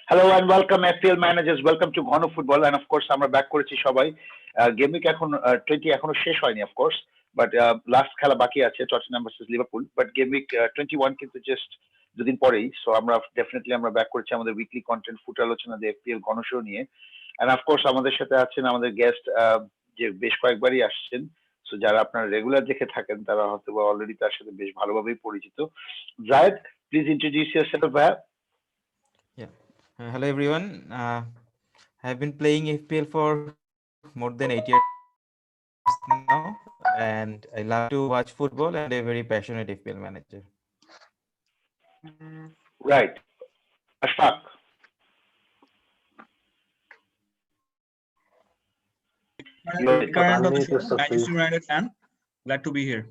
Hello and welcome FPL managers. Welcome to Ghono football and of course আমরা back করেছি সবাই। Game week এখন 20 এখনো শেষ হয়নি of course, বাট লাস্ট খেলা বাকি আছে Tottenham versus Liverpool, but game week 21 কিন্তু জাস্ট দুদিন পরেই। সো আমরা ডেফিনেটলি আমরা ব্যাক করেছি আমাদের উইকলি কন্টেন্ট ফুট আলোচনা দিয়ে FPL ঘন শো নিয়ে। এন্ড অফ কোর্স আমাদের সাথে আছেন আমাদের গেস্ট যে বেশ কয়েকবারই আসছেন। সো যারা আপনারা রেগুলার দেখে থাকেন তারা হয়তো অলরেডি তার সাথে বেশ ভালোভাবেই পরিচিত। জায়েদ, প্লিজ ইন্ট্রোডিউস ইয়োরসেলফ ভাইয়া। Yeah. Hello everyone. I've been playing FPL for more than 8 years now, and I love to watch football and a very passionate FPL manager. Right. Ashfaq. Current of the show, Manchester United fan. Glad to be here.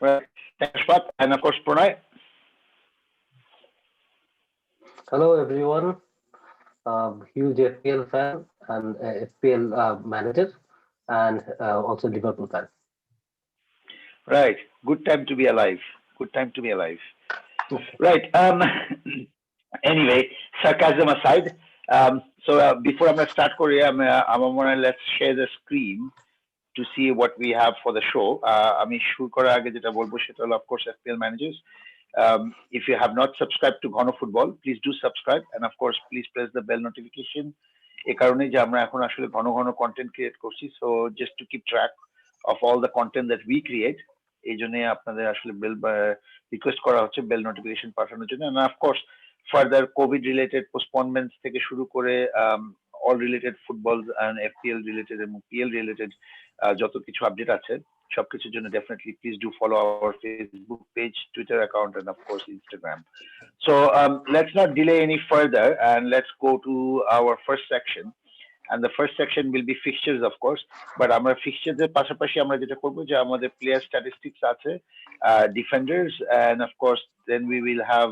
Right. Thanks, Ashfaq. And of course, Pranay. Hello everyone. Huge FPL fan and FPL manager and also Liverpool fan. Right. Good time to be alive. Good time to be alive. Right. Anyway, sarcasm aside. So before I'm going to start Korea, I'm going to let's share the screen to see what we have for the show. আমি শুরু করার আগে যেটা বলবো সেটা হলো of course FPL managers. If you have not subscribed to Ghono Football, please do subscribe and of course please press the bell notification. এই কারণে যে আমরা এখন আসলে ঘন ঘন কন্টেন্ট ক্রিয়েট করছি, so just to keep track of all the content that we create, এই জন্য আপনাদের আসলে বেল রিকোয়েস্ট করা হচ্ছে বেল নোটিফিকেশন পাঠানোর জন্য। and of course further covid related postponements থেকে শুরু করে all related football and FPL related এবং PL related যত কিছু আপডেট আছে সবকিছুর জন্য definitely please do follow our Facebook page, Twitter account and of course Instagram. So let's not delay any further and let's go to our first section. And the first section will be fixtures of course, but আমরা fixtures এর পাশাপাশি আমরা যেটা করব যে আমাদের player statistics আছে, defenders, and of course then we will have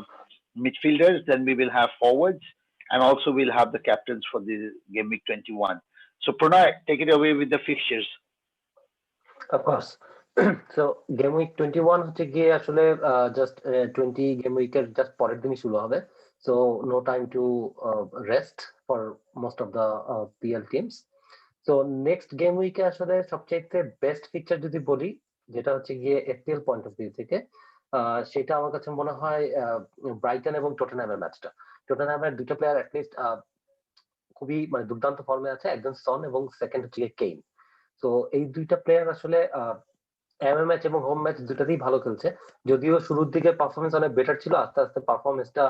midfielders, then we will have forwards, and also we'll have the captains for the game week 21. So Pranay, take it away with the fixtures. Of course. So game week 21 হচ্ছে গিয়ে আসলে just 20 game week এর just পরের দিনই শুরু হবে, so no time to rest for most of the PL teams. So next game week এ আসলে সবচেয়ে বেস্ট ফিচার যদি বলি যেটা হচ্ছে গিয়ে FPL পয়েন্ট অফ ভিউ থেকে, সেটা আমার কাছে মনে হয় ব্রাইটন এবং টটেনহ্যামের ম্যাচটা। টটেনহ্যামের দুটো প্লেয়ার অ্যাটলিস্ট খুবই মানে দুর্দান্ত ফর্মে আছে, একজন সন এবং সেকেন্ড হচ্ছে কেইন। তো এই দুইটা প্লেয়ার আসলে অ্যাওয়ে ম্যাচ এবং হোম ম্যাচ দুটাতেই ভালো খেলছে, যদিও শুরুর দিকে পারফরমেন্স অনেক বেটার ছিল, আস্তে আস্তে পারফরমেন্সটা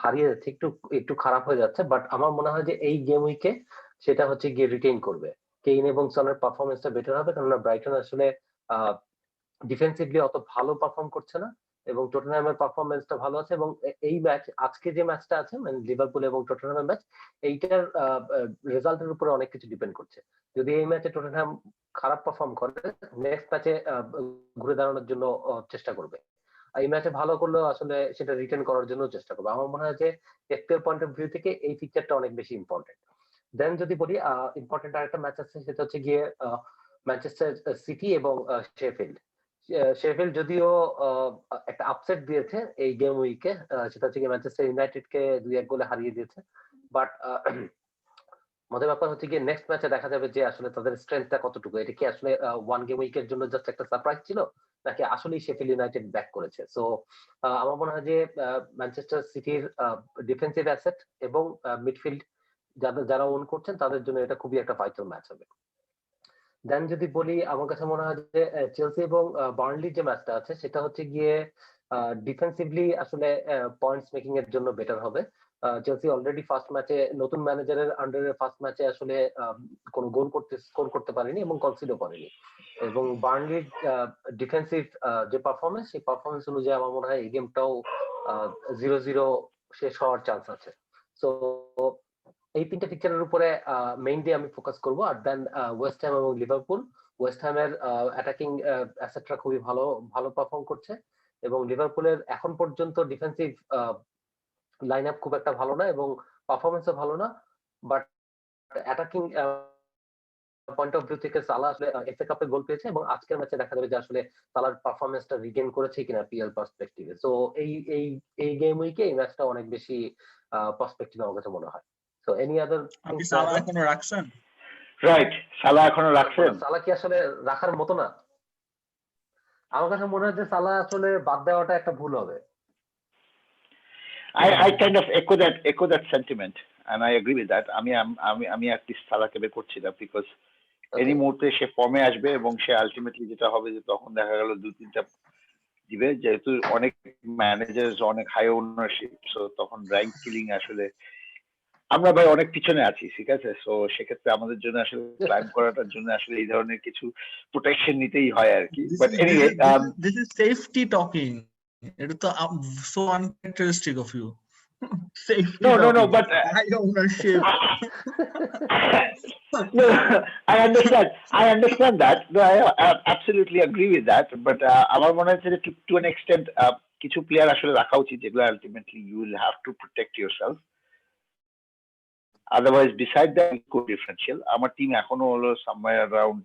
হারিয়ে যাচ্ছে, একটু একটু খারাপ হয়ে যাচ্ছে, বাট আমার মনে হয় যে এই গেম উইকে সেটা হচ্ছে গিয়ে রিটেইন করবে। কেইন এবং সনের পারফরমেন্সটা বেটার হবে, কেননা ব্রাইটন আসলে ডিফেন্সিভলি অত ভালো পারফর্ম করছে না এবং টটেনহ্যামের পারফরমেন্সটা ভালো আছে। এবং এই ম্যাচ আজকে যে ম্যাচটা আছে মানে লিভারপুল এবং টটেনহ্যামের ম্যাচ, এইটার রেজাল্টের উপরে অনেক কিছু ডিপেন্ড করছে। যদি এই ম্যাচে টটেনহ্যাম খারাপ পারফর্ম করে, নেক্সট ম্যাচে ঘুরে দাঁড়ানোর জন্য চেষ্টা করবে। এই ম্যাচে ভালো করলেও আসলে সেটা রিটেন করার জন্য চেষ্টা করবে। আমার মনে হয় যে FPL পয়েন্ট অফ ভিউ থেকে এই ফিচারটা অনেক বেশি ইম্পর্টেন্ট। দেন যদি বলি ইম্পর্টেন্ট আরেকটা ম্যাচ আছে, সেটা হচ্ছে গিয়ে ম্যানচেস্টার সিটি এবং শেফিল্ড। শেফিল্ড যদিও একটা আপসেট দিয়েছে এই গেম উইকে, সেটা হচ্ছে গিয়ে ম্যানচেস্টার ইউনাইটেডকে 2-1 গোলে হারিয়ে দিয়েছে, বাট মজার ব্যাপার হচ্ছে গিয়ে নেক্সট ম্যাচে দেখা যাবে যে আসলে তাদের স্ট্রেংথটা কতটুকু। এটা কি আসলে ওয়ান গেম উইকের জন্য জাস্ট একটা সারপ্রাইজ ছিল, নাকি আসলেই শেফিল্ড ইউনাইটেড ব্যাক করেছে? সো আমার মনে হয় যে ম্যানচেস্টার সিটির ডিফেন্সিভ অ্যাসেট এবং মিডফিল্ড যারা ওন করছেন তাদের জন্য এটা খুবই একটা ভাইটাল ম্যাচ হবে। দেন যদি বলি আমার কাছে মনে হয় যে চেলসি এবং বার্নলি যে ম্যাচটা আছে সেটা হচ্ছে গিয়ে ডিফেন্সিভলি আসলে পয়েন্টস মেকিং এর জন্য বেটার হবে। চেলসি অলরেডি ফার্স্ট ম্যাচে নতুন ম্যানেজারের আন্ডারে ফার্স্ট ম্যাচে আসলে কোনো গোল স্কোর করতে পারেনি এবং কনসিডও করেনি, এবং বার্নলির ডিফেন্সিভ যে পারফরমেন্স, সেই পারফরমেন্স অনুযায়ী আমার মনে হয় এই গেমটাও 0-0 শেষ হওয়ার চান্স আছে। সো এই তিনটা ফিচারের উপরে মেইনলি আমি ফোকাস করব। আর দেন ওয়েস্ট হ্যাম এবং লিভারপুল, ওয়েস্ট হ্যামের অ্যাটাকিং অ্যাসেটরা খুবই ভালো পারফর্ম করছে এবং লিভারপুলের এখন পর্যন্ত ডিফেন্সিভ লাইন আপ খুব একটা ভালো না এবং পারফরমেন্সও ভালো না, but attacking point of view থেকে সালা আসলে এফএ কাপে গোল পেয়েছে এবং আজকের ম্যাচে দেখা যাবে যে আসলে সালার পারফরম্যান্সটা রিগেইন করেছে কিনা পিএল পার্সপেক্টিভে। সো এই এই এই গেম উইকে এই ম্যাচটা অনেক বেশি পার্সপেক্টিভ আমার কাছে মনে হয়। সো এনি আদার আপনি সালা এখনো রাখছেন? রাইট, সালা এখনো রাখছেন? সালা কি আসলে রাখার মতো না? আমার কাছে মনে হয় যে সালা আসলে বাদ দেওয়াটা একটা ভুল হবে। I kind of echo that sentiment, and I agree with that. আমি at least সালাকে বের করছি না, because এই মুহূর্তে সে ফর্মে আসবে এবং সে আলটিমেটলি যেটা হবে যে তখন দেখা গেল 2-3টা দিবে, যেহেতু অনেক ম্যানেজার অনেক হাই ওনারশিপ, সো তখন র্যাঙ্ক কিলিং আসলে আমরা ভাই অনেক পিছনে আছি, ঠিক আছে? সো সেক্ষেত্রে আমাদের জন্য আসলে ক্লাইম করাটার জন্য আসলে এই ধরনের কিছু প্রোটেকশন নিতেই হয় আর কি। But anyway, this is safety talking. It is so uncharacteristic of you. Safety no, talking. but high ownership. no, I understand that. No, I absolutely agree with that. But আমার মনে হচ্ছে যে to an extent কিছু player আসলে রাখা উচিত যেগুলো ultimately you will have to protect yourself. Otherwise, beside that, we go differential. Our team এখনো হলো somewhere around,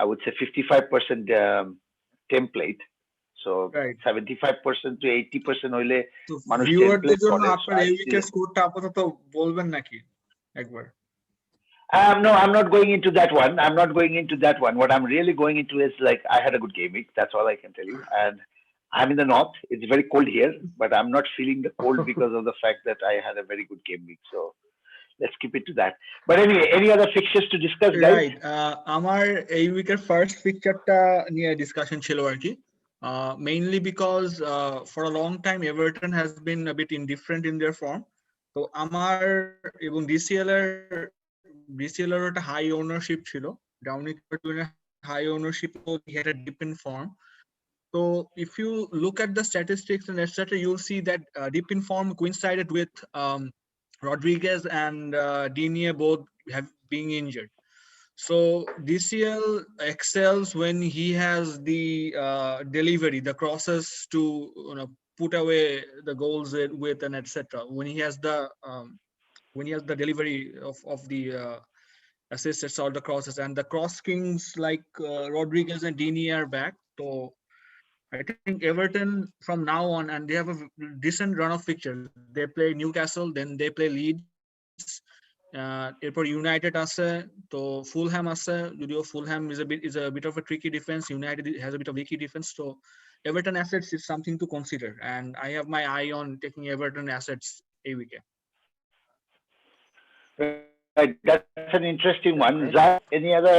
I would say 55% template. So Right. 75% to 80% হইলে তো মানুষ ভিউয়ারদের template জন্য করে। আপনার এই উইকের স্কোরটা আপাতত বলবেন নাকি একবার? No, I'm not going into that one. What I'm really going into is like I had a good game week. That's all I can tell you. And I'm in the north. It's very cold here, but I'm not feeling the cold because of the fact that I had a very good game week. So let's keep it to that. But anyway, any other fixtures to discuss, guys? Right. আমার এই উইকের first পিকচারটা নিয়ে discussion ছিল আর কি। Mainly because for a long time Everton has been a bit indifferent in their form. তো আমার এবং DCL এর একটা হাই ওনারশিপ ছিল, ডাউনি high ownership, he had a dip in form. So if you look at the statistics and etc., you'll see that dip in form coincided with Rodriguez and Digne both have being injured. So DCL excels when he has the delivery, the crosses to put away the goals with and etc. When he has the delivery of the assists or the crosses, and the cross kings like Rodriguez and Digne are back. So I think Everton from now on, and they have a decent run of fixtures. They play Newcastle, then they play Leeds. এরপর United আছে, তো Fulham আছে, যদিও Fulham is a bit of a tricky defense. United has a bit of leaky defense. So Everton assets is something to consider, and I have my eye on taking Everton assets a weekend. Right, that's an interesting one. Zach, any other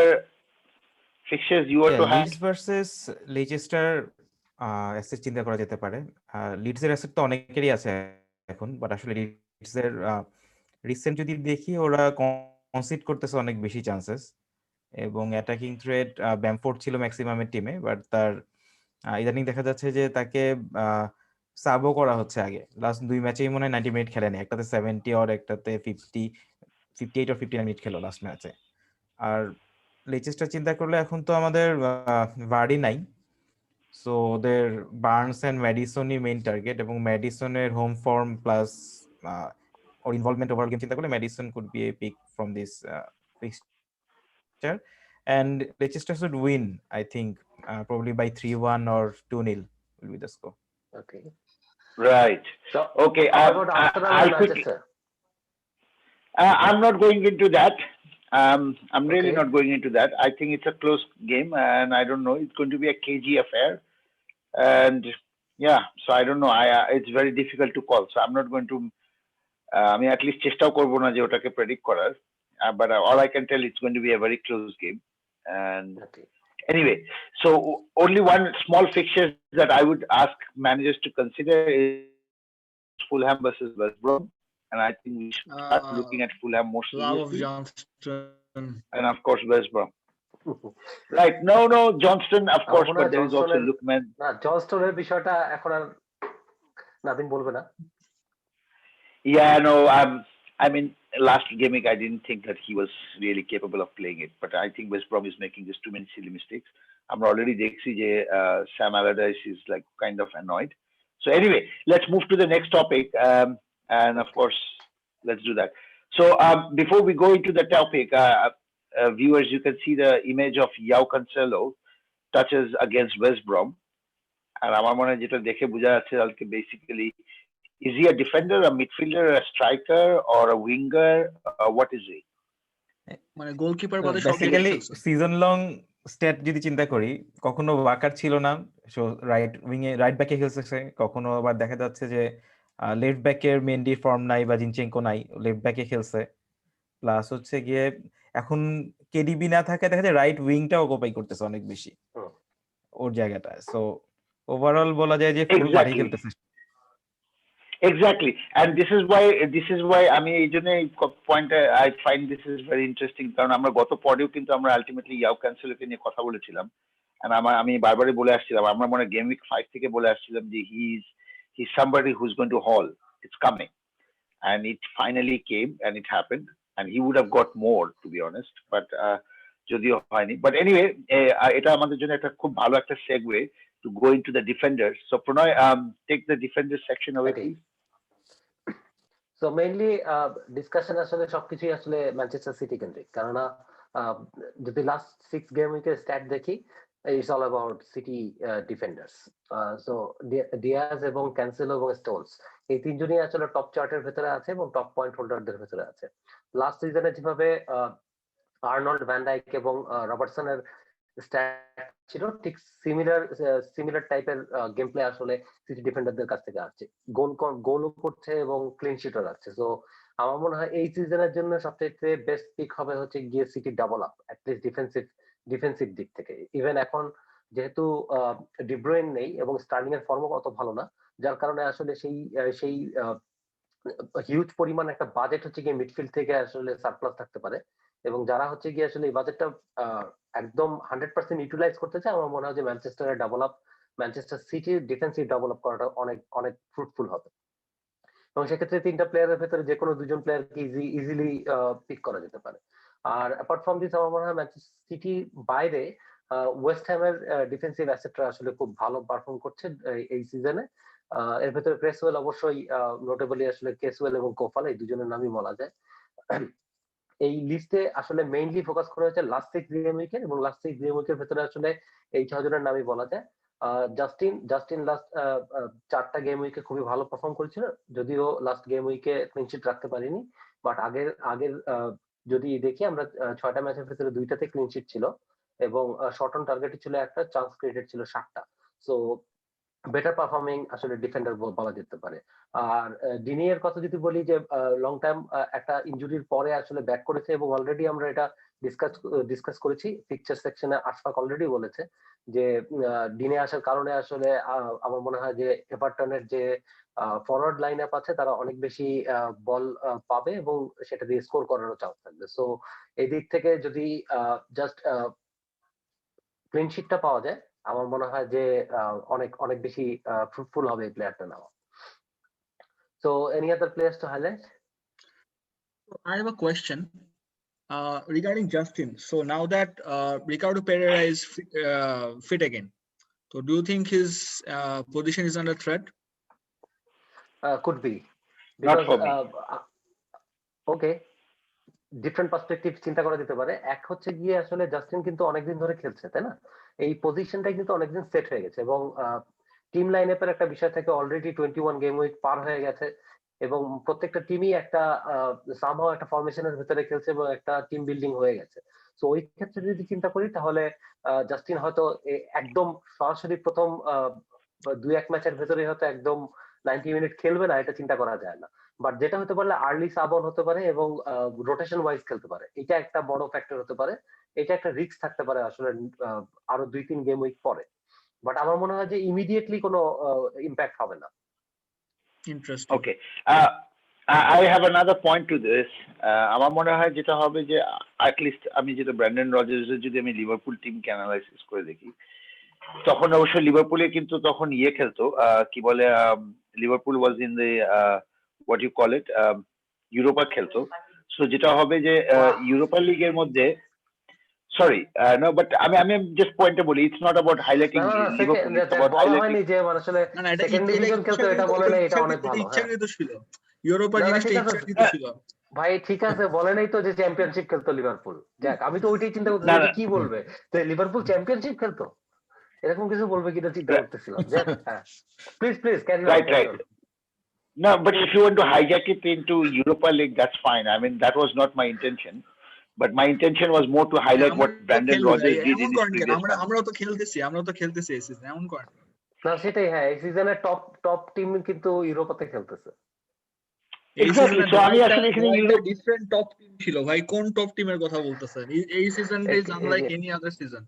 fixtures you want to have? Leeds versus Leicester asset চিন্তা করা যেতে পারে। লিডসের asset তো অনেকেরই আছে এখন, but আসলে লিডসের recent যদি দেখি ওরা কনসিড করতেছে অনেক বেশি চান্সেস, এবং অ্যাটাকিং থ্রেট ব্যামফোর্ড ছিল ম্যাক্সিমামের টিমে, বাট তার ইদানিং দেখা যাচ্ছে যে তাকে সাবও করা হচ্ছে। আগে লাস্ট 2 ম্যাচেই মনে হয় 90 মিনিট খেলেনি, একটাতে 70 আর একটাতে 58 or 59 মিনিট খেলো লাস্ট ম্যাচে। আর লেচেস্টার চিন্তা করলে এখন তো আমাদের ভার্ডি নাই, সো ওদের বার্নস অ্যান্ড ম্যাডিসনই মেইন টার্গেট, এবং ম্যাডিসনের হোম ফর্ম প্লাস ওর ইনভলভমেন্ট ওভারঅল গেম চিন্তা করলে Maddison could be a pick from this fixture, and Leicester should win, I think, probably by 3-1 or 2-0 will be the score. Okay. Right. So, Okay. how about Arsenal and Manchester? I'm not going into that. I'm really Okay. not going into that. I think it's a close game, and I don't know. It's going to be a cagey affair, and yeah. So I don't know. It's very difficult to call. So I'm not going to. I mean, at least চেষ্টাও করবো না যে ওটাকে predict করার. But all I can tell, it's going to be a very close game. And Okay. anyway, so only one small fixture that I would ask managers to consider is Fulham versus West Brom. And I think we should start looking at Fulham more Love of seriously. Johnston. And of course, West Brom. Right. No, Johnston, of course, but there is also Lookman. না, জনস্টনের বিষয়টা এখন আর নাদিম বলবে না। Yeah, no, I mean, last game week, I didn't think that he was really capable of playing it, but I think West Brom is making just too many silly mistakes. I'm already দেখছি যে Sam Allardyce is like kind of annoyed. So anyway, let's move to the next topic, and of course, let's do that. So before we go into the topic, viewers, you can see the image of João Cancelo touches against West Brom. And আমার মনে হয় যেটা দেখে বোঝা যাচ্ছে কালকে basically is he a defender, a midfielder, a striker, or a winger? What is he? মানে goalkeeper বাদে সব বেসিক্যালি সিজন লং স্ট্যাট যদি চিন্তা করি, কখনো ওয়াকার ছিল না, সো রাইট উইং এ রাইট ব্যাকে খেলতেছে, কখনো আবার দেখা যাচ্ছে যে লেফট ব্যাকের মেন্ডি ফর্ম নাই বা জিনচেঙ্কো নাই, লেফট ব্যাকে খেলছে। প্লাস হচ্ছে গিয়ে এখন কেডিবি না থাকে দেখা যায় রাইট উইংটা অকুপাই করতেছে অনেক বেশি ওর জায়গাটা। সো ওভারঅল বলা যায় যে ফুল মাঠে খেলতেছে। Exactly, and this is why আমি এই জন্য এই পয়েন্টে I find this is very interesting, কারণ আমরা গত পরেও কিন্তু আমরা আলটিমেটলি ইয়াও ক্যান্সেলোকে নিয়ে কথা বলেছিলাম, and আমি বারবারই বলে আসছিলাম, আমরা মনে গেম উইক 5 থেকে বলে আসছিলাম যে he's somebody who's going to haul, it's coming, and it finally came and it happened, and he would have got more to be honest, but যদিও হয়নি। But anyway, এটা আমাদের জন্য একটা খুব ভালো একটা segue to go into the defenders. So Pranay, take the defenders section away, please. So mainly discussion আসলে সবকিছুই আসলে ম্যানচেস্টার সিটি কেন্দ্রিক, কারণ যদি লাস্ট 6 গেম উইকের স্ট্যাট দেখি, it's all about city defenders. So Diaz এবং ক্যান্সেলো এবং স্টোনস এই তিনজনই আসলে টপ চার্টের ভেতরে আছে এবং টপ পয়েন্ট হোল্ডারদের ভেতরে আছে। লাস্ট সিজনে যেভাবে আর্নল্ড, ভ্যান ডাইক এবং রবার্টসনের স্ট্যাট ছিল, ঠিক সিমিলার টাইপের গেম প্লে আসলে সিটি ডিফেন্ডারদের কাছ থেকে আসছে, গোলও করছে এবং ক্লিন শিটও রাখছে। সো আমার মনে হয় এই সিজনের জন্য সবচেয়ে বেস্ট পিক হবে হচ্ছে গিয়ে city double up, at least defensive দিক থেকে। ইভেন এখন যেহেতু ডিব্রুইন নেই এবং স্টার্লিং এর ফর্মও অত ভালো না, যার কারণে আসলে সেই হিউজ পরিমাণ একটা বাজেট হচ্ছে গিয়ে মিডফিল্ড থেকে আসলে সারপ্লাস থাকতে পারে, এবং যারা হচ্ছে গিয়ে আসলে এই বাজেটটা একদম 100% ইউটিলাইজ করতে চায়, আমার মনে হয় যে ম্যানচেস্টার সিটির ডিফেন্সিভ ডেভেলপ করাটা অনেক ফ্রুটফুল হবে, এবং সেক্ষেত্রে তিনটা প্লেয়ারের ভেতরে যে কোনো দুজন প্লেয়ারকে ইজিলি পিক করা যেতে পারে। আর অ্যাপার্ট ফ্রম দিস আমার মনে হয় ম্যানচেস্টার সিটি বাইরে ওয়েস্ট হ্যামের ডিফেন্সিভ অ্যাসেটরা আসলে খুব ভালো পারফর্ম করছে এই সিজনে। এর ভেতরে ক্রেসওয়েল অবশ্যই নোটেবলি আসলে কেসওয়েল এবং কোফাল এই দুজনের নামই বলা যায়। এই লিস্টে আসলে মেইনলি ফোকাস করা হয়েছে লাস্ট 6 গেম উইকের, এবং লাস্ট 6 গেম উইকের ভেতরে আসলে এই 6 জনের নামই বলা যায়। জাস্টিন লাস্ট 4টা গেম উইকে খুবই ভালো পারফর্ম করেছিল, যদিও লাস্ট গেম উইকে ক্লিন শিট রাখতে পারিনি, বাট আগের যদি দেখি আমরা 6টা ম্যাচের ভেতরে 2টাতে ক্লিন শিট ছিল এবং শর্ট অন টার্গেট ছিল একটা, চান্স ক্রিয়েটেড ছিল 7টা। সো বেটার পারফর্মিং আসলে ডিফেন্ডার বলা যেতে পারে। আর ডিনিয়ের কথা যদি বলি, যে লং টাইম একটা ইনজুরির পরে আসলে ব্যাক করেছে, এবং অলরেডি আমরা এটা ডিসকাস করেছি পিকচার সেকশনে। আশফাক অলরেডি বলেছে যে ডিনে আসার কারণে আসলে আমার মনে হয় যে এভারটনের যে ফরওয়ার্ড লাইন আপ আছে তারা অনেক বেশি বল পাবে এবং সেটা দিয়ে স্কোর করারও চান্স থাকবে। সো এই দিক থেকে যদি জাস্ট ক্লিন শিটটা পাওয়া যায়, আমার মনে হয় যে অনেক বেশি ফ্রুটফুল হবে এই প্লেয়ারটা নেওয়া। So any other players to highlight? I have a question regarding Justin. So now that Ricardo Pereira is fit again, so do you think his position is under threat? Could be. Not for me. Okay. Different perspective চিন্তা করা যেতে পারে। এক হচ্ছে গিয়ে আসলে Justin কিন্তু অনেকদিন ধরে খেলছে, তাই না? এই পজিশনটা কিন্তু অনেকদিন সেট হয়ে গেছে, এবং টিম লাইন আপের একটা বিষয় থেকে অলরেডি 21 গেম উইক পার হয়ে গেছে, এবং প্রত্যেকটা টিমই একটা সামহাও একটা ফরমেশনের ভিতরে খেলছে এবং একটা টিম বিল্ডিং হয়ে গেছে। তো ওই ক্ষেত্রে যদি চিন্তা করি, তাহলে জাস্টিন হয়তো একদম সরাসরি প্রথম 2-1 ম্যাচের ভেতরে হয়তো একদম 90 মিনিট খেলবে না, এটা চিন্তা করা যায় না। বাট যেটা হতে পারলে আর্লি সাবন হতে পারে এবং রোটেশন ওয়াইজ খেলতে পারে, এটা একটা বড় ফ্যাক্টর হতে পারে। এটা একটা রিস্ক থাকতে পারে আসলে আরো 2-3 গেম উইক পরে, বাট আমার মনে হয় যে ইমিডিয়েটলি কোনো ইম্প্যাক্ট হবে না। Interesting. Okay. I have another point to this. আমার মনে হয় যেটা হবে যে অ্যাটলিস্ট আমি যেটা ব্র্যান্ডন রজার্সের যদি আমি লিভারপুল টিমকে অ্যানালাইসিস করে দেখি, তখন অবশ্য লিভারপুলে কিন্তু তখন খেলতো, কি বলে, Liverpool was in the what you call it, Europa খেলতো। সো যেটা হবে যে ইউরোপা লিগের মধ্যে, সরি নো, বাট আমি জাস্ট পয়েন্টে বলি, it's not about highlighting Liverpool, it's about highlighting যে আসলে সেকেন্ড ডিভিশন খেলতো, এটা বলে না, এটা অনেক ভালো। ইচ্ছাকৃত ছিল, ইউরোপা জিনিসটা ইচ্ছাকৃত ছিল। ভাই ঠিক আছে, বলে নাই তো যে চ্যাম্পিয়নশিপ খেলতো লিভারপুল। যাক, আমি তো ওইটাই চিন্তা না করতেছি না যে কি বলবে, তো লিভারপুল চ্যাম্পিয়নশিপ খেলতো এরকম কিছু বলবে কিনা চিন্তা করতেছিলাম। যাক, হ্যাঁ, please please carry on, right carry right on. no but if you want to hijack it into Europa League that's fine. I mean that was not my intention, but my intention was more to highlight আমরা what তো Brandon খেলবো ভাই, Rodgers did এমন in his করেন কেন? previous আমরা run. আমরাও তো খেলতেছি এই সিজন, এমন করেন। না সেটাই, হ্যাঁ, এই সিজনের টপ টপ টিম কিন্তু ইউরোপাতে খেলতেছে। এই Exactly, সিজনে so আমি আসলে এখানে নয়টা ইউরোপ ডিফারেন্ট টপ টিম ছিল ভাই, কোন টপ টিমের কথা বলতেছেন? এই সিজনটা ইজ এই আনলাইক যে এনি আদার সিজন।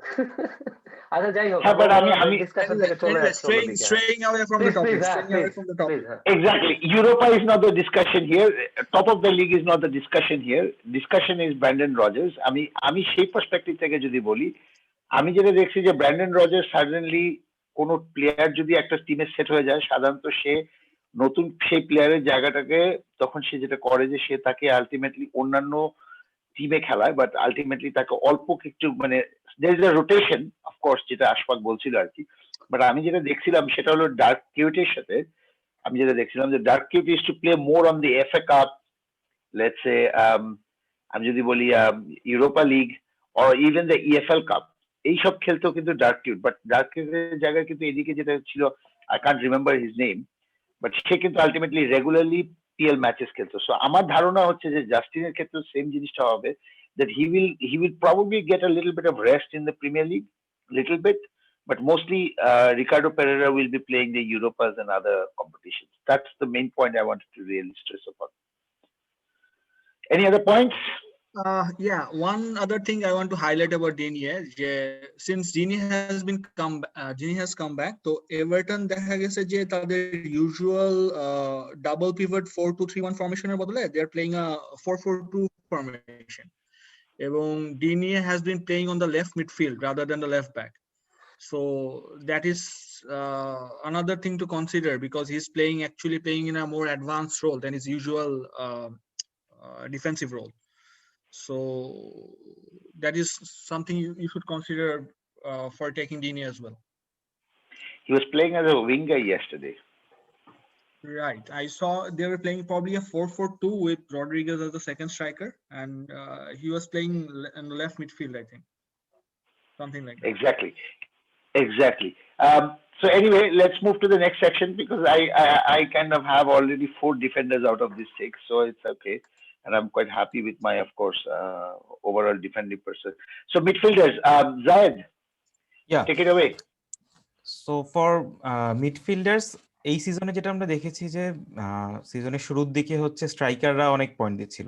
আচ্ছা, যাই হোক, হ্যাঁ আমরা বাট মনে আমি হয় আমি ডিসকাশন Anyway, থেকে চলে anyway, যাচ্ছি straying অন্যদিকে। হ্যাঁ, straying away from the please topic, please, হ্যাঁ, straying away please from the topic. Please, হ্যাঁ। exactly Europa is not the discussion here. Top of the league is not the discussion here. Discussion is Brandon Rodgers. আমি সেই perspective থেকে যদি বলি, আমি যেটা দেখছি যে ব্র্যান্ডন রজার্স সাডেনলি কোন প্লেয়ার যদি একটা টিমে সেট হয়ে যায়, সাধারণত সে নতুন সেই প্লেয়ারের জায়গাটাকে তখন সে যেটা করে যে সে তাকে আলটিমেটলি অন্যান্য টিমে খেলায়, বাট আলটিমেটলি তাকে অল্প কিছু মানে there is a rotation of course, যেটা আশফাক বলছিল আর কি। বাট আমি যেটা দেখছিলাম সেটা হলো ডার্ক কিউটির সাথে, আমি যেটা দেখছিলাম যে Dark Cutie is to play more on the FA Cup, let's say আমি যদি বলি Europa League or even the EFL Cup, এইসব খেলতেও কিন্তু ডার্ক কিউট, বাট ডার্ক কিউটের জায়গায় কিন্তু এদিকে যেটা ছিল, I can't remember his name, but সে কিন্তু আলটিমেটলি রেগুলারলি পিএল ম্যাচেস খেলতো। সো আমার ধারণা হচ্ছে যে জাস্টিনের ক্ষেত্রে সেম জিনিসটা হবে, that he will probably get a little bit of rest in the Premier League, little bit, but mostly Ricardo Pereira will be playing the Europas and other competitions. That's the main point I wanted to really stress upon. Any other points? Yeah, one other thing I want to highlight about Digne, since Digne has come back, তো Everton দেখা গেছে যে তাদের usual double pivot 4-2-3-1 ফরমেশনের বদলে they are playing a 4-4-2 formation, এবং Digne has been playing on the left midfield rather than the left back. So that is another thing to consider, because he's actually playing in a more advanced role than his usual defensive role. So that is something you should consider for taking Digne as well. He was playing as a winger yesterday. Right. I saw they were playing probably a 4-4-2 with Rodriguez as the second striker, and he was playing in the left midfield, I think. Something like that. Exactly. So anyway, let's move to the next section, because I kind of have already 4 defenders out of these 6, so it's okay. And I'm quite happy with my, of course, overall defending person. So midfielders, Zayed, Yeah. take it away. So for midfielders, এই সিজনে যেটা আমরা দেখেছি যে সিজনের শুরুর দিকে হচ্ছে স্ট্রাইকাররা অনেক পয়েন্ট দিচ্ছিল।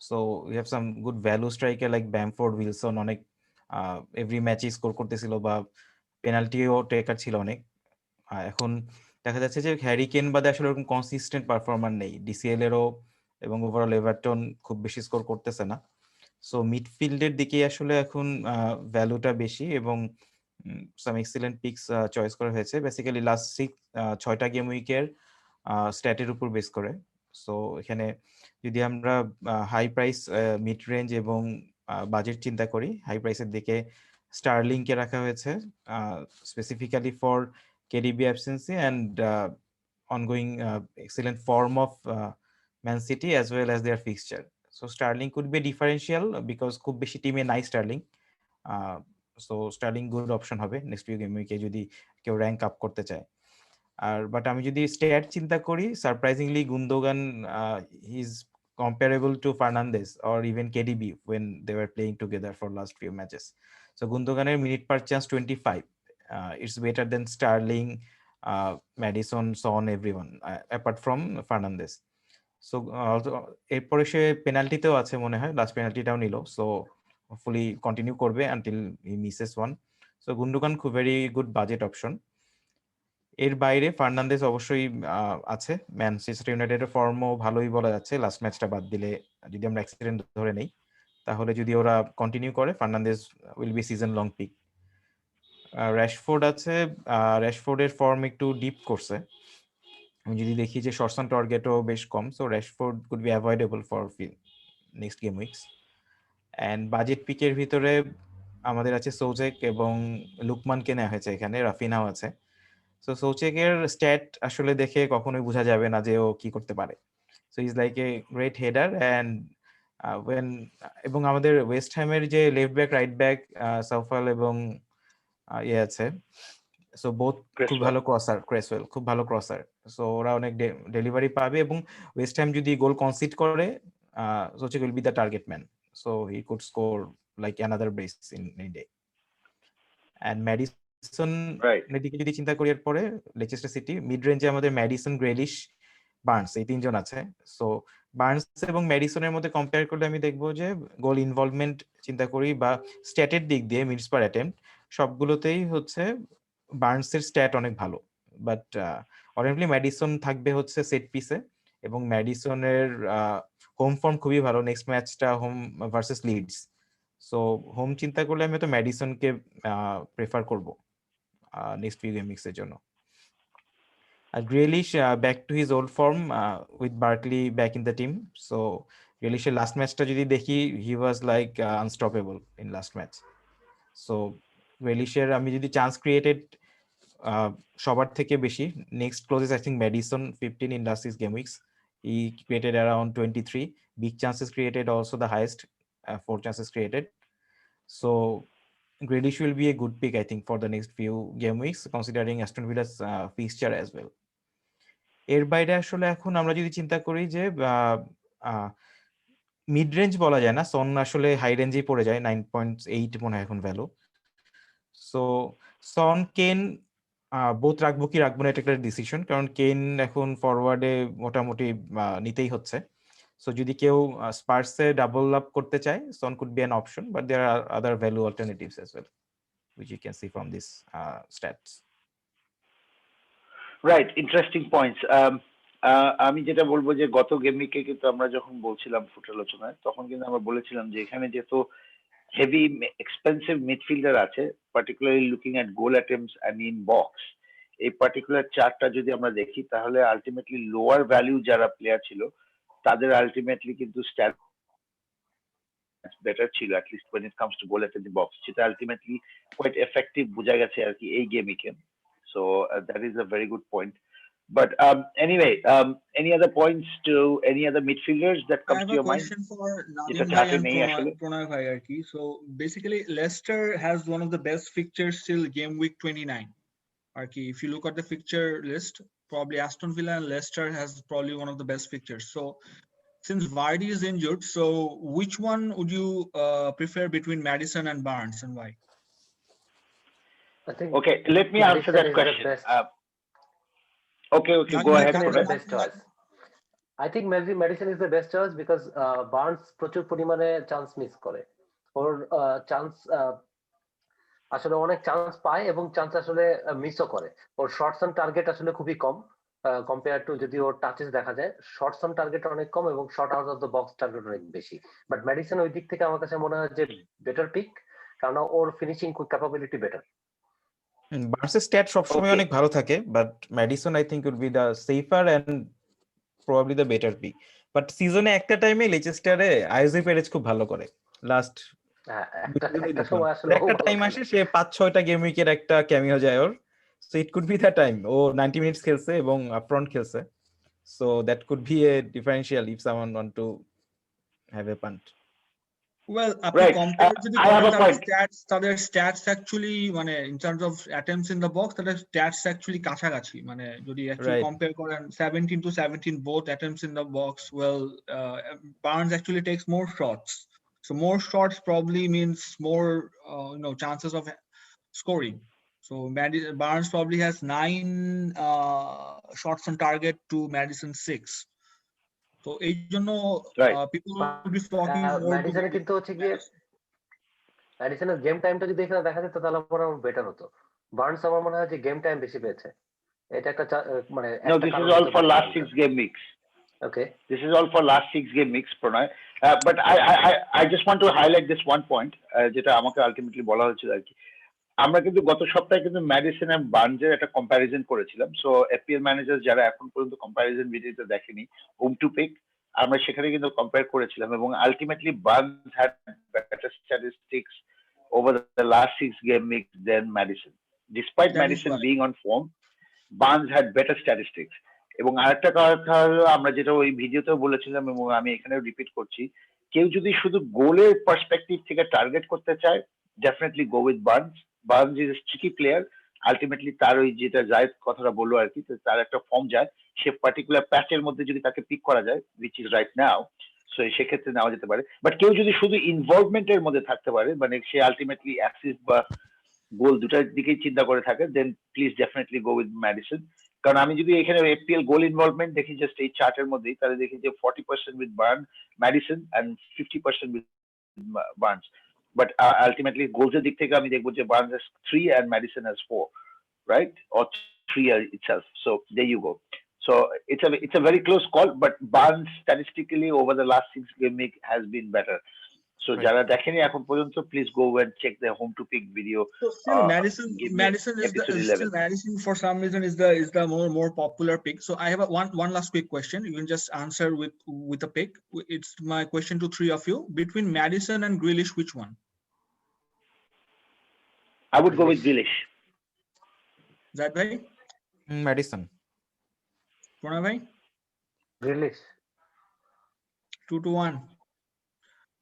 So we have some good value striker like Bamford, Wilson অনেক এভরি ম্যাচে স্কোর করতেছিল, বা পেনাল্টিও টেকার ছিল অনেক। এখন দেখা যাচ্ছে যে হ্যারি কেন বাদে আসলে ওরকম কনসিস্টেন্ট পারফরমার নেই ডিসিএল এরও, এবং ওভারঅল এভারটন খুব বেশি স্কোর করতেছে না। সো মিডফিল্ডের দিকে আসলে এখন ভ্যালুটা বেশি, এবং সাম এক্সিলেন্ট পিকস চয়েস করা হয়েছে বেসিক্যালি লাস্ট 6টা গেম উইকের স্ট্যাটের উপর বেস করে। সো এখানে যদি আমরা হাই প্রাইস, মিড রেঞ্জ এবং বাজেট চিন্তা করি, হাই প্রাইসের দিকে স্টার্লিংকে রাখা হয়েছে specifically for KDB absence and ongoing excellent form of Man City as well as their fixture. So Sterling could be a differential because খুব বেশি টিমে নাই Sterling. So Sterling good option হবে নেক্সট উইক গেম উইকে যদি কেউ rank up করতে চায়। আর বাট আমি যদি স্ট্যাট চিন্তা করি, surprisingly Gundogan is comparable to Fernandes or even KDB when they were playing together for last few matches. So Gundoganer minute per chance 25. It's better than Sterling, Madison, Son, everyone apart from Fernandes. So এরপরে সে পেনাল্টিতেও আছে মনে হয়, last পেনাল্টিটাও নিল, so hopefully continue করবে until হি Mrs one. So Gundogan খুব very good budget option. এর বাইরে Fernandez অবশ্যই আছে, ম্যানচেস্টার ইউনাইটেডের ফর্মও ভালোই বলা যাচ্ছে, লাস্ট ম্যাচটা বাদ দিলে যদি আমরা অ্যাক্সিডেন্ট ধরে নেই, তাহলে যদি ওরা কন্টিনিউ করে Fernandes will be season long pick. Rashford আছে, র্যাশফোর্ডের ফর্ম একটু ডিপ করছে, আমি যদি দেখি যে শর্টস অন টার্গেটও বেশ কম, so Rashford could be avoidable for next game weeks. And budget পিকের ভিতরে আমাদের আছে সৌচেক এবং লুকমানকে নেওয়া হয়েছে, এখানে রাফিনাও আছে। সো সৌচেকের স্ট্যাট আসলে দেখে কখনোই বোঝা যাবে না যে ও কি করতে পারে। So is like a great header and when এবং আমাদের ওয়েস্ট হ্যামের যে লেফট ব্যাক রাইট ব্যাক সাউফাল এবং ইয়ে আছে, সো বোথ খুব ভালো ক্রসার, ক্রেসওয়েল খুব ভালো ক্রসার, সো ওরা অনেক ডেলিভারি পাবে এবং ওয়েস্ট হ্যাম যদি গোল কনসিড করে Soucek will be the target man, so he could score like another brace in a day. And Madison এদিকে যদি চিন্তা করি, এরপরে লেচেস্টার সিটি মিড রেঞ্জে আমাদের ম্যাডিসন, গ্রেলিশ, বার্নস এই তিনজন আছে। সো বার্নস এবং ম্যাডিসনের মধ্যে কম্পেয়ার করলে আমি দেখবো যে গোল ইনভলভমেন্ট চিন্তা করি বা স্ট্যাটের দিক দিয়ে মিডস পার অ্যাটেম্প্ট সবগুলোতেই হচ্ছে বার্নসের স্ট্যাট অনেক ভালো, বাট অনেকলি ম্যাডিসন থাকবে হচ্ছে সেট পিসে এবং ম্যাডিসনের হোম ফর্ম খুবই ভালো, নেক্সট ম্যাচটা home versus Leeds. So home চিন্তা করলে আমি তো ম্যাডিসনকে প্রেফার করব নেক্সট ফিউ গেম উইকসের জন্য। Grealish back to his old form with Barkley back in the team. So Grealish's last matchটা যদি দেখি, he was like unstoppable in last match. So Grealish's আমি যদি চান্স ক্রিয়েটেড সবার থেকে বেশি, next closest I think Madison 15 in last 6 game weeks. He created around 23 big chances created, also the highest 4 chances created. So Grealish will be a good pick I think for the next few game weeks considering Aston Villa's fixture as well. এর বাইরে আসলে এখন আমরা যদি চিন্তা করি যে mid range বলা যায় না, সন আসলে হাই রেঞ্জেই পড়ে যায়, 9.8 মনে হয় এখন ভ্যালু। সো সন, কেন বোথ রাখবো কি রাখবো না এটা একটা ডিসিশন, কারণ কেন এখন ফরওয়ার্ডে মোটামুটি নিতেই হচ্ছে। সো যদি কেউ স্পার্সে ডাবল আপ করতে চায়, Son could be an option, but there are other value alternatives as well which you can see from this stats. Right, interesting points. আমি যেটা বলবো যে গত গেম উইকে কিন্তু আমরা যখন বলছিলাম ফুট আলোচনায়, তখন কিন্তু আমরা বলেছিলাম যে এখানে যেহেতু হেভি এক্সপেন্সিভ মিডফিল্ডার আছে, particularly looking at goal attempts and in box, এই পার্টিকুলার চার্টটা যদি আমরা দেখি তাহলে আলটিমেটলি লোয়ার ভ্যালু যারা প্লেয়ার ছিল তাদের আলটিমেটলি কিন্তু স্ট্যাট বেটার ছিল, at least when it comes to goal at the box, যেটা আলটিমেটলি কোয়াইট এফেক্টিভ বোঝা গেছে আর কি এই গেম উইকে। So that is a very good point. But anyway, any other points to any other midfielders that I comes have to a your mind? question for Nadim It's a Bhai charter and nahi actually. Pranay Bhai arki. So basically, Leicester has one of the best fixtures till game week 29. Arki, if you look at the fixture list, probably Aston Villa and Leicester has probably one of the best fixtures. So since Vardy is injured, so which one would you prefer between Maddison and Barnes, and why? I think Okay, let me answer Maddison that is question. the best. Okay, go ahead. Maddison is the best choice. I think Maddison is the best choice because Barnes প্রচুর পরিমাণে chance miss করে, ওর chance আসলে অনেক chance পায় এবং chance আসলে মিসও করে। ওর shorts on target আসলে খুবই কম কম্পেয়ার টু যদি ওর টাচেস দেখা যায়, শর্টস অন টার্গেট অনেক কম এবং short out of the box target অনেক বেশি। বাট ম্যাডিসন ওই দিক থেকে আমার কাছে মনে হয় যে বেটার পিক, কারণ ওর ফিনিশিং ক্যাপাবিলিটি বেটার। বার্নসের স্ট্যাট সবসময় অনেক ভালো থাকে, but Maddison I think would be the safer and probably the better pick. But সিজনে একটা টাইমে লেচেস্টারে আইজি পেরেজ খুব ভালো করে, লাস্ট একটা টাইম আসে সে 5-6টা গেম উইকের একটা ক্যামিও যায় ওর। So it could be the time ও 90 মিনিটস খেলছে এবং আপফ্রন্ট খেলছে, so that could be a differential if someone want to have a punt. Well, আপনি compare যদি করেন তাহলে তাদের স্ট্যাটস অ্যাকচুয়ালি মানে in terms of attempts in the box, তাদের স্ট্যাটস অ্যাকচুয়ালি কাছাকাছি, মানে যদি অ্যাকচুয়ালি কম্পেয়ার করেন 17 to 17 both attempts in the box, well Barnes actually takes more shots, so more shots probably means more chances of scoring. So Barnes probably has 9 shots on target to Maddison 6. তো এই জন্য people will be flocking more to ম্যাডিসনের কিন্তু হচ্ছে গিয়ে ম্যাডিসনের game টাইমটা যদি এখানে দেখা যেত তাহলে পরে আমার বেটার হতো। বার্নস আমার মনে হয় যে গেম টাইম বেশি পেয়েছে, এটা একটা মানে No, this is all for last 6 game weeks. Okay, this is all for last 6 game weeks, Pranay. But I just want to highlight this one point যেটা আমাকে আলটিমেটলি বলা হয়েছিল আর কি। আমরা কিন্তু গত সপ্তাহে কিন্তু ম্যাডিসন আর বার্নসের একটা কম্প্যারিজন করেছিলাম। সো এফপিএল ম্যানেজার যারা এখন পর্যন্ত কম্প্যারিজন ভিডিওটা দেখেনি, হোম টু পিক আমরা সেখানে কিন্তু কম্পেয়ার করেছিলাম এবং ultimately Barnes had better statistics over the last 6 game weeks than Maddison. Despite Maddison being on form, Barnes had better statistics. এবং আরেকটা কথা হলো আমরা যেটা ওই ভিডিওতেও বলেছিলাম এবং আমি এখানেও রিপিট করছি, কেউ যদি শুধু গোলের পার্সপেক্টিভ থেকে টার্গেট করতে চায়, definitely go with Barnes. Barnes is sticky player. Ultimately তার ওই যেটা যায় কথাটা বললো আর কি, তার একটা ফর্ম যায়, সে পার্টিকুলার প্যাচের মধ্যে যদি তাকে পিক করা যায়, which is right now, so সেক্ষেত্রে নেওয়া যেতে পারে। বাট কেউ যদি শুধু ইনভলভমেন্টের মধ্যে থাকতে পারে, মানে সে আলটিমেটলি অ্যাসিস্ট বা গোল দুটার দিকেই চিন্তা করে থাকে, then please definitely go with Madison. কারণ আমি যদি এখানে এফপিএল গোল ইনভলভমেন্ট দেখি জাস্ট এই চার্টের মধ্যেই, তাহলে দেখি যে 40% with Madison and 50% with Burns. But ultimately গোলসের দিক থেকে আমি দেখবো যে Burns has 3 and Madison has 4, right? Or 3 itself. So there you go. So it's a very close call, but Barnes statistically over the last 6 game week has been better. So Right. যারা দেখেনি এখন পর্যন্ত, please go and check the home to pick video. So still Madison is episode 11. still Madison for some reason is the more popular pick. So I have one last quick question. You can just answer with a pick. It's my question to three of you. Between Madison and Grealish, which one? I would go with Grealish. Zad bhai, Madison. Pranay bhai, Grealish. 2-1.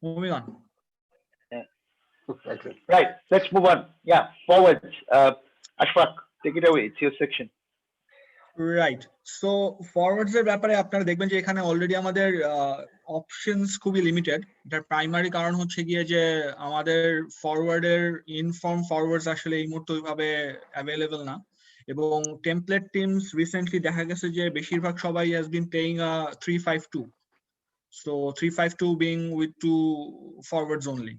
Moving on. Agree. Right, let's move on. Yeah, forwards. Ashfaq, take it away. It's your section. Right, so forwards এর ব্যাপারে আপনারা দেখবেন যে এখানে already আমাদের options খুবই limited. এটার primary কারণ হচ্ছে গিয়ে যে আমাদের ফরওয়ার্ডের ইনফর্ম ফরওয়ার্ডস আসলে এই মুহূর্তে ওইভাবে অ্যাভেলেবল না, এবং টেমপ্লেট টিমস রিসেন্টলি দেখা গেছে যে বেশিরভাগ সবাই has been playing 3-5-2, so 3-5-2 being with 2 forwards only.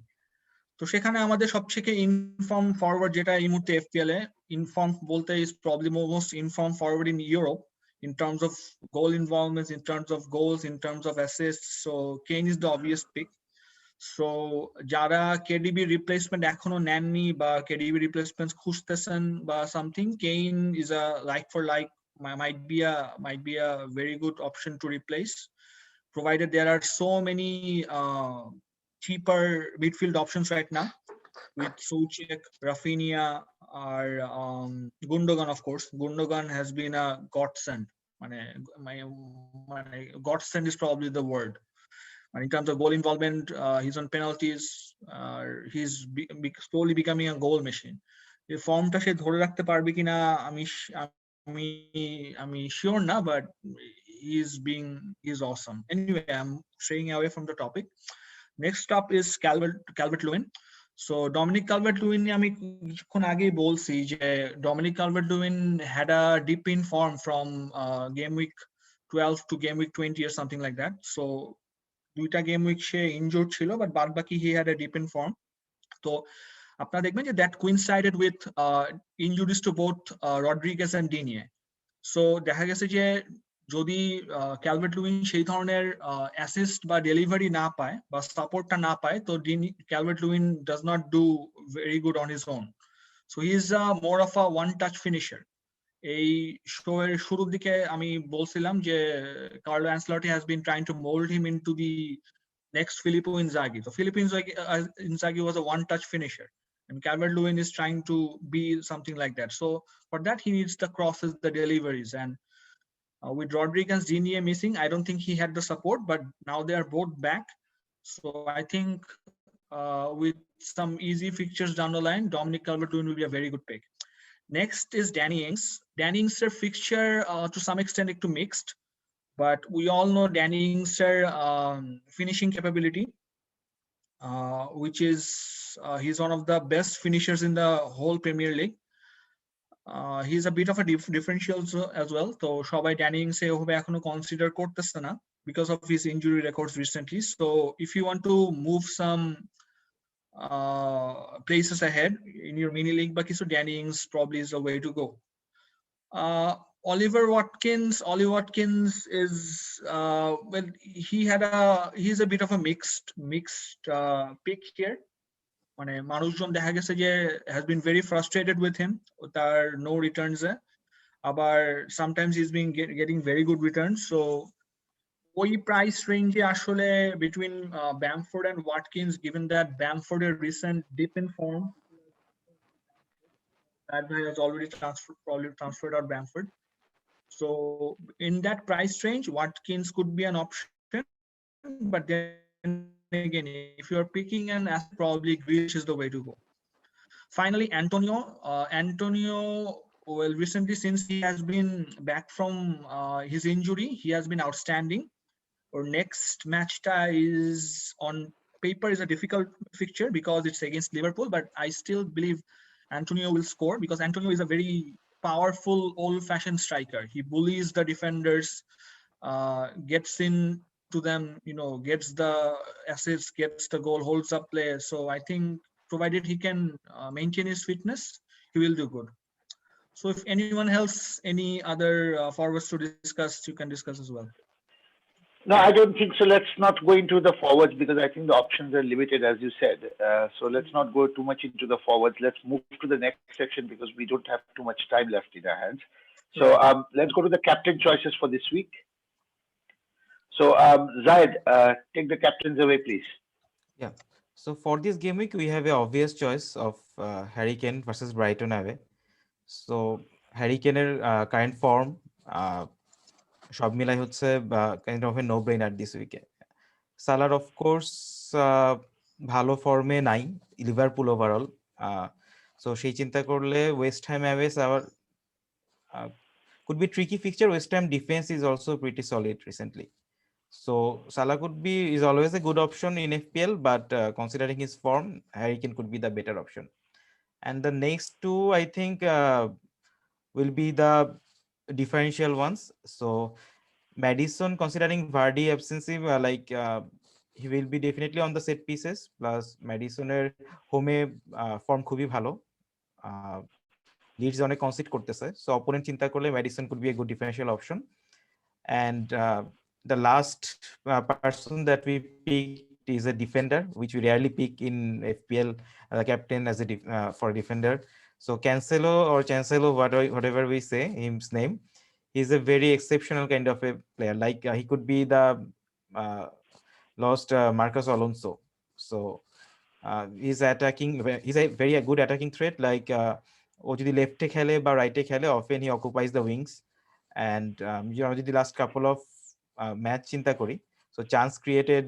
তো সেখানে আমাদের সবথেকে ইনফর্ম ফরওয়ার্ড যেটা এই মুহূর্তে এফপিএল এ ইনফর্ম বলতে is probably most inform forward in Europe in terms of goal involvements, in terms of goals, in terms of assists. So Kane is the obvious pick. So যারা KDB replacement এখনো নেননি বা KDB replacements খুঁজতেছেন বা something, Kane is a like for like, might be a very good option to replace, provided there are so many cheaper midfield options right now with Soucek, Rafinha, or Gundogan. Of course, Gundogan has been a godsend. Godsend is probably the word. And in terms of goal involvement, he's on penalties. He's slowly becoming a goal machine. The formটা সে ধরে রাখতে পারবে কিনা আমি sure না, but he's awesome. Anyway, I'm straying away from the topic. Next up is Calvert-Lewin. So Dominic Calvert-Lewin আমি কিছুক্ষণ আগেই বলছি যে Dominic Calvert-Lewin had a dip in form from game week 12 to game week 20 or something like that. So দুইটা game week সে injured ছিল, but বাদ বাকি he had a dip in form. তো আপনারা দেখবেন যে that coincided with injuries to both Rodriguez and Digne. So দেখা গেছে যে যদি ক্যালভার্ট-লুইন সেই ধরনের অ্যাসিস্ট বা ডেলিভারি না পায় বা সাপোর্টটা না পায়, তো Calvert Lewin does not do very good on his own. So he is more of a one touch finisher. এই শো এর শুরুর দিকে আমি বলছিলাম যে Carlo Ancelotti has been trying to mould him into the next Filippo Inzaghi. So Filippo Inzaghi was a one touch finisher, and Calvert-Lewin is trying to be something like that. So for that he needs the crosses, the deliveries, and with Rodriguez and Digne missing, I don't think he had the support, but now they are both back. So I think with some easy fixtures down the line, Dominic Calvert-Lewin will be a very good pick. Next is Danny Ings. Danny Ings' fixture to some extent একটু mixed, but we all know Danny Ings' finishing capability, which is he's one of the best finishers in the whole Premier League. He's a bit of a differential as well. So সবাই Danny Ings ওভাবে এখনো consider করতেছে না because of his injury records recently. So if you want to move some places ahead in your mini league, but so Danny Ings probably is the way to go. Oliver Watkins is well, he's a bit of a mixed pick here. মানে মানুষজন দেখা গেছে যে has been very frustrated with him, তার no returns এ, আবার sometimes he's been getting very good returns. So ওই price রেঞ্জে আসলে between Bamford and Watkins, given that Bamford a recent dip in form, that guy has already transferred out Bamford. So in that price range, Watkins could be an option, but then again, if you are picking an asset, probably Grealish is the way to go. Finally, Antonio. Antonio, well, recently since he has been back from his injury, he has been outstanding. Our next match is on paper is a difficult fixture because it's against Liverpool, but I still believe Antonio will score because Antonio is a very powerful, old-fashioned striker. He bullies the defenders, gets in to them, gets the assists, gets the goal, holds up play. So I think provided he can maintain his fitness, he will do good. So if anyone else, any other forwards to discuss, you can discuss as well. No, I don't think so. Let's not go into the forwards because I think the options are limited, as you said. So let's not go too much into the forwards. Let's move to the next section because we don't have too much time left in our hands. So let's go to the captain choices for this week. So Zaid, take the captains away, please. Yeah. So for this game week, we have a obvious choice of Harry Kane versus Brighton away. So Harry Kane's current form সব মিলাই হচ্ছে kind of a no brainer this উইকে। সালার of course ভালো ফর্মে নাই, Liverpool overall. So সেই চিন্তা করলে ওয়েস্ট হ্যাম অ্যাওয়েস আবার could be tricky fixture. West Ham defense is also pretty solid recently. So Salah is always a good option in FPL, but considering his form, Harry Kane could be the better option. And the next two, I think, will be the differential ones. So Madison, considering Vardy absence, he will be definitely on the set pieces. Plus Madison's home form খুবই ভালো. Leeds অনেক concede করতেছে. So opponent চিন্তা করলে Madison could be a good differential option. And the last person that we picked is a defender, which we rarely pick in FPL, the captain as a for a defender. So Cancelo, whatever we say his name, he's a very exceptional kind of a player. Like he could be the lost Marcus Alonso. So he's a very good attacking threat. Like ও যদি লেফটে খেলে বা রাইটে খেলে, often he occupies the wings. And যদি last couple of match চিন্তা করি, so chance created,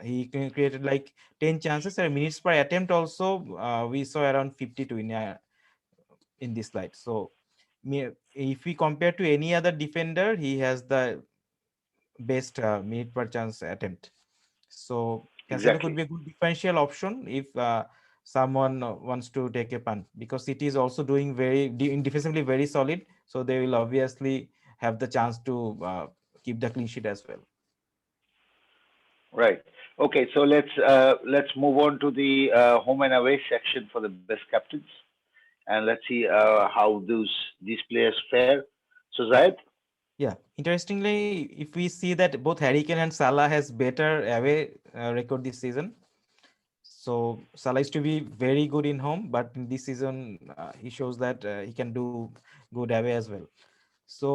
he created like 10 chances and minutes per attempt also we saw around 52 in this slide. So if we compare to any other defender, he has the best minute per chance attempt. So Cancelo could be a good differential option if someone wants to take a punt, because City is also doing defensively very solid, so they will obviously have the chance to keep the clean sheet as well. Right. Okay. So let's move on to the home and away section for the best captains, and let's see how these players fare. So Zayed. Yeah, interestingly, if we see that both Harry Kane and Salah has better away record this season. So Salah is to be very good in home, but in this season he shows that he can do good away as well. So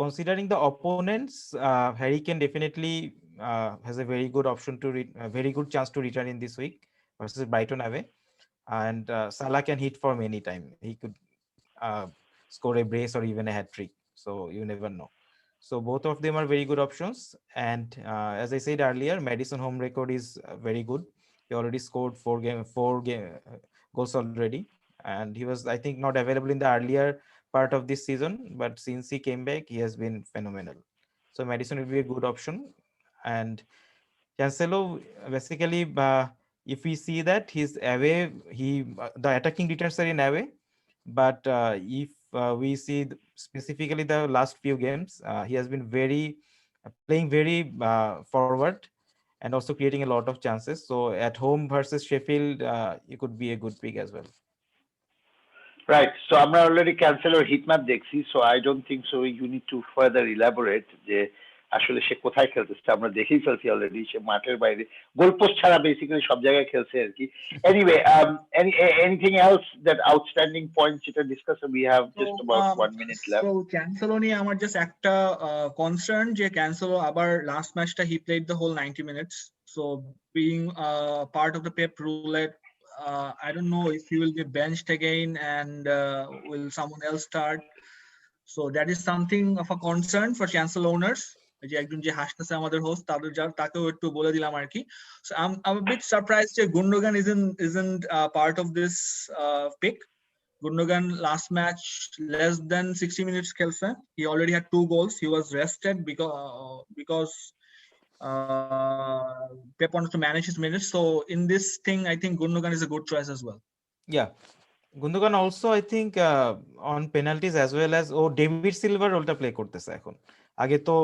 considering the opponents, Harry Kane definitely has a very good option to very good chance to return in this week versus Brighton away, and Salah can hit from any time. He could score a brace or even a hat trick. So you never know. So both of them are very good options. And as I said earlier, Madison home record is very good. He already scored four goals already. And he was, I think, not available in the earlier part of this season. But since he came back, he has been phenomenal. So Madison will be a good option. And Cancelo, basically, if we see that he's away, the attacking returns are in away. But if we see specifically the last few games, he has been playing very forward and also creating a lot of chances. So at home versus Sheffield, it could be a good pick as well. Right. So আমরা already Cancelo heat map দেখছি, so I don't think so you need to further elaborate যে আসলে সে কোথায় খেলতেছে। আমরা দেখেই ফেলছি already, সে মাঠের বাইরে গোলপোস্ট ছাড়া বেসিক্যালি সব জায়গায় খেলছে আর কি। Anyway, anything else that outstanding points you can discuss? We have just about 1 minute left. So Cancelo নিয়ে আমার just একটা concern যে Cancelo আবার last matchটা he played the whole 90 minutes. So being part of the Pep roulette, I don't know if he will be benched again and will someone else start. So that is something of a concern for Cancelo owners. যে একজন যে হাসতেছে আমাদের host তাকেও একটু বলে দিলাম আর কি। So I'm a bit surprised that Gundogan isn't part of this pick. Gundogan last match less than 60 minutes খেলছে. He already had 2 goals. He was rested because Pep wanted to manage his minutes. So in this thing, I think Gundogan is a good choice as well. Yeah. Gundogan also, I think, on penalties as well as David silver রোলটা play করতেছে এখন। আগে তো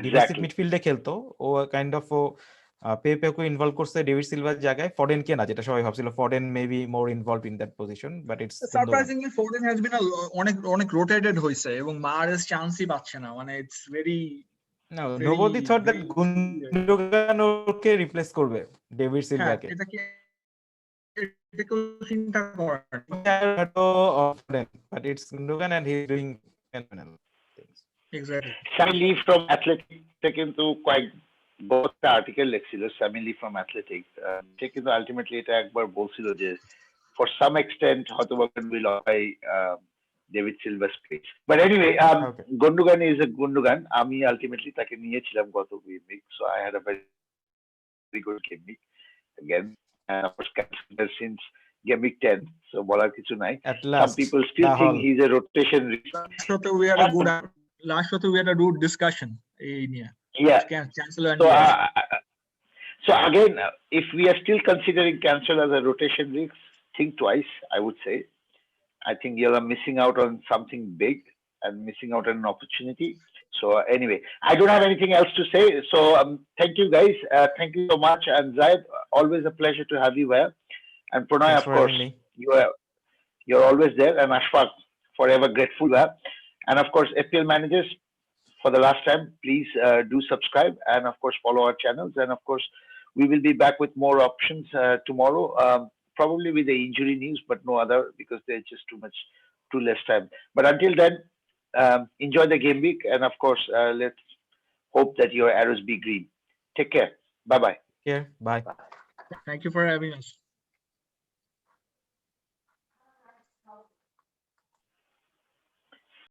defensive মিডফিল্ডে খেলতো, ও kind of পেপেকে involve করছে David silver জায়গায়, ফরেনকে না, যেটা সবাই ভাবছিল foreign maybe more involve in that position, but it's surprisingly foreign has been অনেক রোটেটেড হইছে এবং মারেস চান্সই পাচ্ছে না, মানে it's very No, nobody thought that Gundogan okay replace করবে ডেভিড সিলভাকে। চিন্তা করেন, but it's Gundogan and he's doing phenomenal things. Exactly. Sammy Lee from Athletic কিন্তু কয়েক বড় আর্টিকেল লিখছিল Sammy Lee from Athletic, সে কিন্তু আলটিমেটলি এটা একবার বলছিল যে for some extent হয়তো will occupy David Silva's place. But anyway, Okay. Gundogan is a Gundogan. আমি ultimately তাকে নিয়েছিলাম গত game week, so I had a very good game week again. And of course, cancelled since game week 10. So বলার কিছু নাই. Some people still think he's a rotation risk. Last show we had a good discussion. Yeah. Cancelo and so again, if we are still considering Cancelo as a rotation risk, think twice, I would say. I think you are missing out on something big and missing out on an opportunity. So anyway, I don't have anything else to say. So thank you guys. Thank you so much. And Zaid, always a pleasure to have you here. And Pranay, of course, you're always there. And Ashfaq, forever grateful. And of course, FPL managers, for the last time, please do subscribe and of course follow our channels. And of course, we will be back with more options tomorrow. Probably with the injury news, but no other, because there's just too less time. But until then, enjoy the game week, and of course, let's hope that your arrows be green. Take care. Bye-bye. Bye. Thank you for having us.